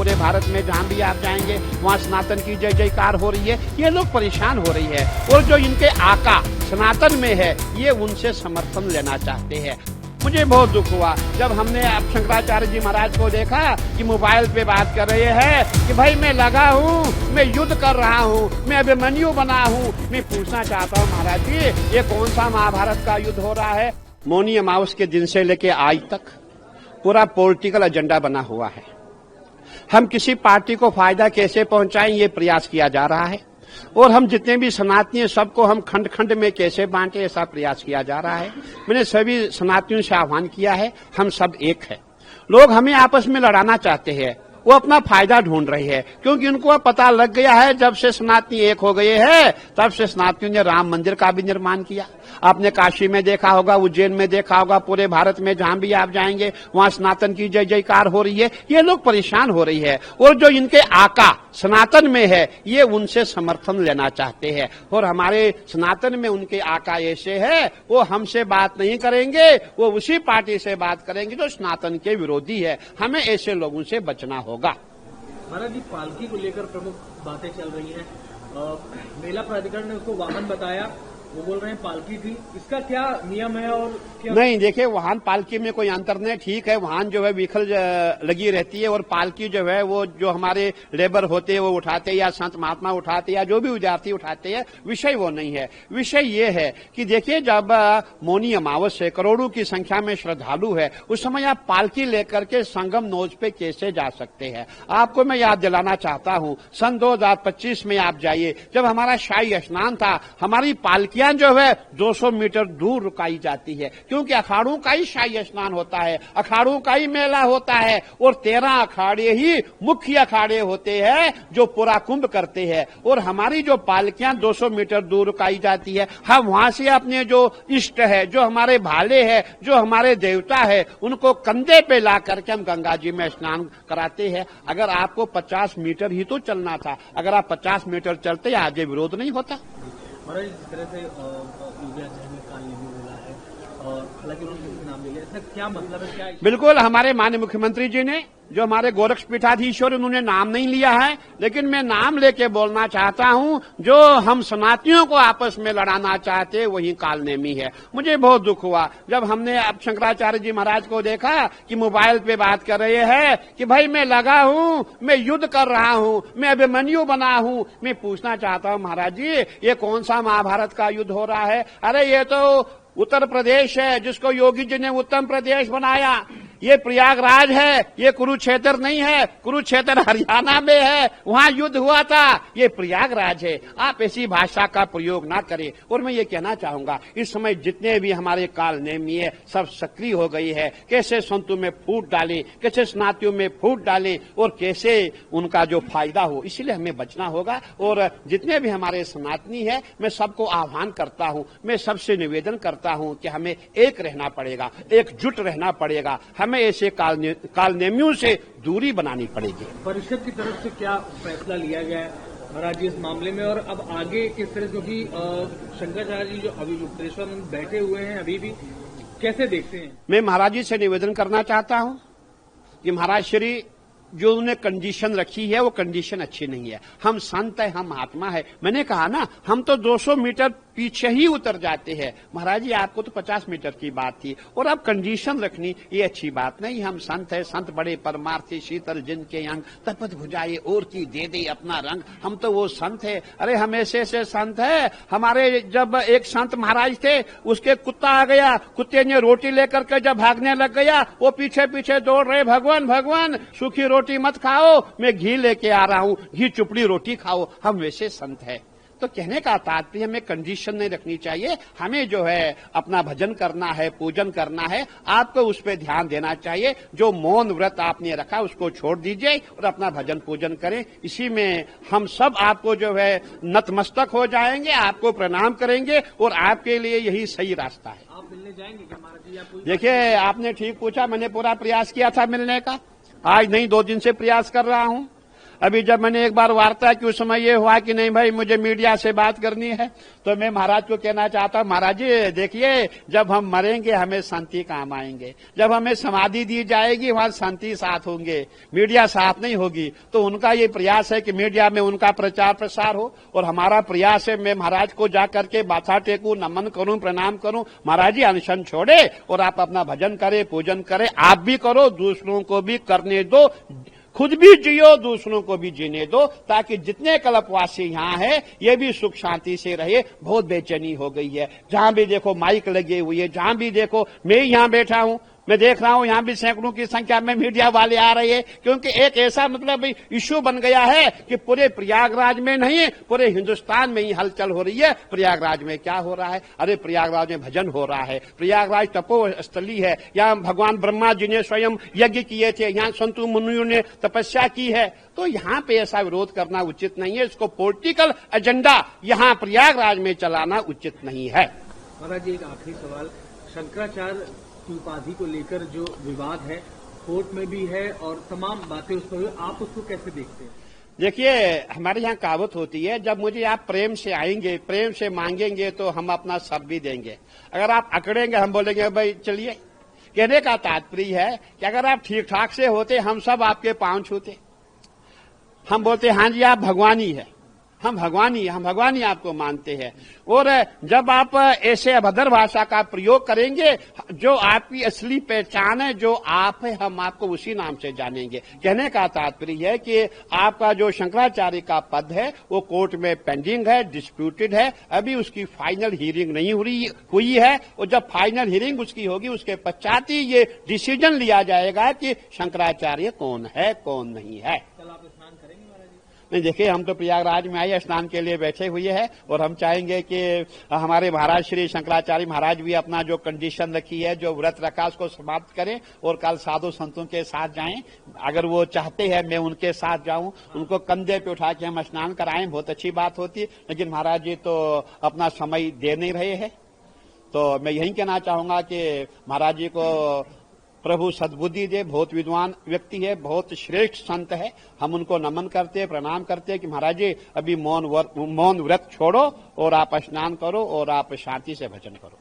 पूरे भारत में जहां भी आप जाएंगे वहां सनातन की जय जयकार हो रही है। ये लोग परेशान हो रही है और जो इनके आका सनातन में है ये उनसे समर्थन लेना चाहते हैं। मुझे बहुत दुख हुआ जब हमने अब शंकराचार्य जी महाराज को देखा कि मोबाइल पे बात कर रहे हैं कि भाई मैं लगा हूँ, मैं युद्ध कर रहा हूँ, मैं अभिमन्यु बना हूँ। मैं पूछना चाहता हूँ महाराज जी, ये कौन सा महाभारत का युद्ध हो रहा है? मौनी अमावस के दिन से लेके आज तक पूरा पॉलिटिकल एजेंडा बना हुआ है। हम किसी पार्टी को फायदा कैसे पहुंचाएं ये प्रयास किया जा रहा है और हम जितने भी सनातनी हैं सबको हम खंड खंड में कैसे बांटे ऐसा प्रयास किया जा रहा है। मैंने सभी सनातनियों से आह्वान किया है, हम सब एक है। लोग हमें आपस में लड़ाना चाहते हैं, वो अपना फायदा ढूंढ रही है क्योंकि उनको अब पता लग गया है जब से सनातनी एक हो गए हैं तब से सनातनियों ने राम मंदिर का भी निर्माण किया। आपने काशी में देखा होगा, उज्जैन में देखा होगा, पूरे भारत में जहां भी आप जाएंगे वहां सनातन की जय जयकार हो रही है। ये लोग परेशान हो रही है और जो इनके आका सनातन में है ये उनसे समर्थन लेना चाहते हैं और हमारे सनातन में उनके आका ऐसे है वो हमसे बात नहीं करेंगे, वो उसी पार्टी से बात करेंगे जो सनातन के विरोधी है। हमें ऐसे लोगों से बचना होगा। महाराज जी, पालकी को लेकर प्रमुख बातें चल रही हैं। मेला प्राधिकरण ने उसको वाहन बताया, वो बोल रहे हैं पालकी थी। इसका क्या नियम है और क्या? नहीं, देखिए वाहन पालकी में कोई अंतर नहीं। ठीक है, वाहन जो है व्हीकल लगी रहती है और पालकी जो है वो जो हमारे लेबर होते हैं वो उठाते हैं या संत महात्मा उठाते हैं या जो भी विद्यार्थी उठाते हैं, विषय वो नहीं है। विषय ये है कि देखिए जब मौनी अमावस है, करोड़ों की संख्या में श्रद्धालु है, उस समय आप पालकी लेकर के संगम नोज पे कैसे जा सकते हैं? आपको मैं याद दिलाना चाहता हूँ, सन 2025 में आप जाइए, जब हमारा शाही स्नान था, हमारी पालकियां जो है 200 मीटर दूर रुकाई जाती है क्योंकि अखाड़ों का ही शाही स्नान होता है, अखाड़ों का ही मेला होता है और 13 अखाड़े ही मुख्य अखाड़े होते हैं जो पूरा कुंभ करते हैं और हमारी जो पालकियां 200 मीटर दूर रुकाई जाती है। हम वहां से अपने जो इष्ट है, जो हमारे भाले है, जो हमारे देवता है, उनको कंधे पे ला करके हम गंगा जी में स्नान कराते हैं। अगर आपको 50 मीटर ही तो चलना था, अगर आप 50 मीटर चलते आज ये विरोध नहीं होता। महाराज, जिस तरह से यूरिया ने काल नहीं बोला है और हालांकि उन्होंने नाम ले लिया, इसका क्या मतलब है? क्या बिल्कुल, हमारे माननीय मुख्यमंत्री जी ने जो हमारे गोरक्ष पीठाधीश्वर उन्होंने नाम नहीं लिया है, लेकिन मैं नाम लेके बोलना चाहता हूं, जो हम सनातनियों को आपस में लड़ाना चाहते वही कालनेमी है। मुझे बहुत दुख हुआ जब हमने अब शंकराचार्य जी महाराज को देखा कि मोबाइल पे बात कर रहे हैं कि भाई मैं लगा हूं, मैं युद्ध कर रहा हूं, मैं अभिमन्यु बना हूं। मैं पूछना चाहता हूं महाराज जी, ये कौन सा महाभारत का युद्ध हो रहा है? अरे ये तो उत्तर प्रदेश है जिसको योगी जी ने उत्तम प्रदेश बनाया। ये प्रयागराज है, ये कुरुक्षेत्र नहीं है। कुरुक्षेत्र हरियाणा में है, वहां युद्ध हुआ था। ये प्रयागराज है। आप ऐसी भाषा का प्रयोग ना करें। और मैं ये कहना चाहूंगा, इस समय जितने भी हमारे काल नेमी है सब सक्रिय हो गई है। कैसे संतों में फूट डाले, कैसे स्नातियों में फूट डाले और कैसे उनका जो फायदा हो, इसीलिए हमें बचना होगा। और जितने भी हमारे सनातनी है, मैं सबको आह्वान करता हूं, मैं सबसे निवेदन करता हूं कि हमें एक रहना पड़ेगा, एकजुट रहना पड़ेगा। हमें ऐसे कालनेमियों से दूरी बनानी पड़ेगी। परिषद की तरफ से क्या फैसला लिया गया है महाराज जी इस मामले में, और अब आगे किस तरह, क्योंकि शंकराचार्य जी जो अभी युक्तेश्वर में बैठे हुए हैं अभी भी, कैसे देखते हैं? मैं महाराज जी से निवेदन करना चाहता हूं कि महाराज श्री जो उन्होंने कंडीशन रखी है वो कंडीशन अच्छी नहीं है। हम संत है, हम महात्मा है। मैंने कहा ना, हम तो 200 मीटर पीछे ही उतर जाते हैं। महाराज जी आपको तो 50 मीटर की बात थी और अब कंडीशन रखनी ये अच्छी बात नहीं। हम संत है, संत बड़े परमार्थी, शीतल जिनके अंग, तपत भुजाए और की दे दे अपना रंग। हम तो वो संत है। अरे हम ऐसे संत है। हमारे जब एक संत महाराज थे, उसके कुत्ता आ गया, कुत्ते ने रोटी लेकर के जब भागने लग गया, वो पीछे पीछे दौड़ रहे, भगवान भगवान सूखी रोटी मत खाओ, मैं घी लेके आ रहा हूं, घी चुपड़ी रोटी खाओ। हम वैसे संत है। तो कहने का तात्पर्य हमें कंडीशन नहीं रखनी चाहिए। हमें जो है अपना भजन करना है, पूजन करना है, आपको उस पर ध्यान देना चाहिए। जो मौन व्रत आपने रखा उसको छोड़ दीजिए और अपना भजन पूजन करें। इसी में हम सब आपको जो है नतमस्तक हो जाएंगे, आपको प्रणाम करेंगे और आपके लिए यही सही रास्ता है। आप मिलने जाएंगे क्या महाराज जी? देखिए आपने ठीक पूछा, मैंने पूरा प्रयास किया था मिलने का। आज नहीं 2 दिन से प्रयास कर रहा हूं। अभी जब मैंने एक बार वार्ता की उस समय ये हुआ कि नहीं भाई मुझे मीडिया से बात करनी है, तो मैं महाराज को कहना चाहता हूं, महाराज जी देखिए, जब हम मरेंगे हमें शांति काम आएंगे, जब हमें समाधि दी जाएगी वहां शांति साथ होंगे, मीडिया साथ नहीं होगी। तो उनका ये प्रयास है कि मीडिया में उनका प्रचार प्रसार हो, और हमारा प्रयास है मैं महाराज को जाकर के माथा टेकूं, नमन करूं, प्रणाम करूं, महाराज जी अनशन छोड़े और आप अपना भजन करें, पूजन करें, आप भी करो, दूसरों को भी करने दो, खुद भी जियो, दूसरों को भी जीने दो, ताकि जितने कल्पवासी यहाँ हैं ये भी सुख शांति से रहे। बहुत बेचैनी हो गई है, जहां भी देखो माइक लगे हुई है, जहां भी देखो, मैं यहाँ बैठा हूं, मैं देख रहा हूं यहां भी सैकड़ों की संख्या में मीडिया वाले आ रहे हैं, क्योंकि एक ऐसा मतलब इश्यू बन गया है कि पूरे प्रयागराज में नहीं, पूरे हिंदुस्तान में ही हलचल हो रही है। प्रयागराज में क्या हो रहा है? अरे प्रयागराज में भजन हो रहा है, प्रयागराज तपोस्थली है, यहाँ भगवान ब्रह्मा जी ने स्वयं यज्ञ किए थे, यहाँ संतु मुनियों ने तपस्या की है। तो यहाँ पे ऐसा विरोध करना उचित नहीं है, इसको पॉलिटिकल एजेंडा यहाँ प्रयागराज में चलाना उचित नहीं है। महाराज जी एक आखिरी सवाल, शंकराचार्य की उपाधि को लेकर जो विवाद है कोर्ट में भी है और तमाम बातें उस पर, आप उसको कैसे देखते हैं? देखिए, हमारे यहाँ कहावत होती है, जब मुझे आप प्रेम से आएंगे, प्रेम से मांगेंगे तो हम अपना सब भी देंगे, अगर आप अकड़ेंगे हम बोलेंगे भाई चलिए। कहने का तात्पर्य है कि अगर आप ठीक ठाक से होते हम सब आपके पांव छूते, हम बोलते हाँ जी आप भगवान ही है, हम भगवान ही आपको मानते हैं। और जब आप ऐसे अभद्र भाषा का प्रयोग करेंगे, जो आपकी असली पहचान है, जो आप है, हम आपको उसी नाम से जानेंगे। कहने का तात्पर्य है कि आपका जो शंकराचार्य का पद है वो कोर्ट में पेंडिंग है, डिस्प्यूटेड है, अभी उसकी फाइनल हियरिंग नहीं हुई है, और जब फाइनल हियरिंग उसकी होगी उसके पश्चात ही ये डिसीजन लिया जाएगा कि शंकराचार्य कौन है कौन नहीं है। कल आप स्नान करेंगे महाराज जी? नहीं, देखिए हम तो प्रयागराज में आए स्नान के लिए बैठे हुए हैं, और हम चाहेंगे कि हमारे महाराज श्री शंकराचार्य महाराज भी अपना जो कंडीशन रखी है, जो व्रत रखा उसको समाप्त करें और कल साधु संतों के साथ जाएं। अगर वो चाहते हैं मैं उनके साथ जाऊं, उनको कंधे पे उठा के हम स्नान कराएं, बहुत अच्छी बात होती है। लेकिन महाराज जी तो अपना समय दे नहीं रहे हैं, तो मैं यही कहना चाहूंगा कि महाराज जी को प्रभु सद्बुद्धि दे, बहुत विद्वान व्यक्ति है, बहुत श्रेष्ठ संत है, हम उनको नमन करते हैं, प्रणाम करते हैं कि महाराज जी अभी मौन व्रत छोड़ो और आप स्नान करो और आप शांति से भजन करो।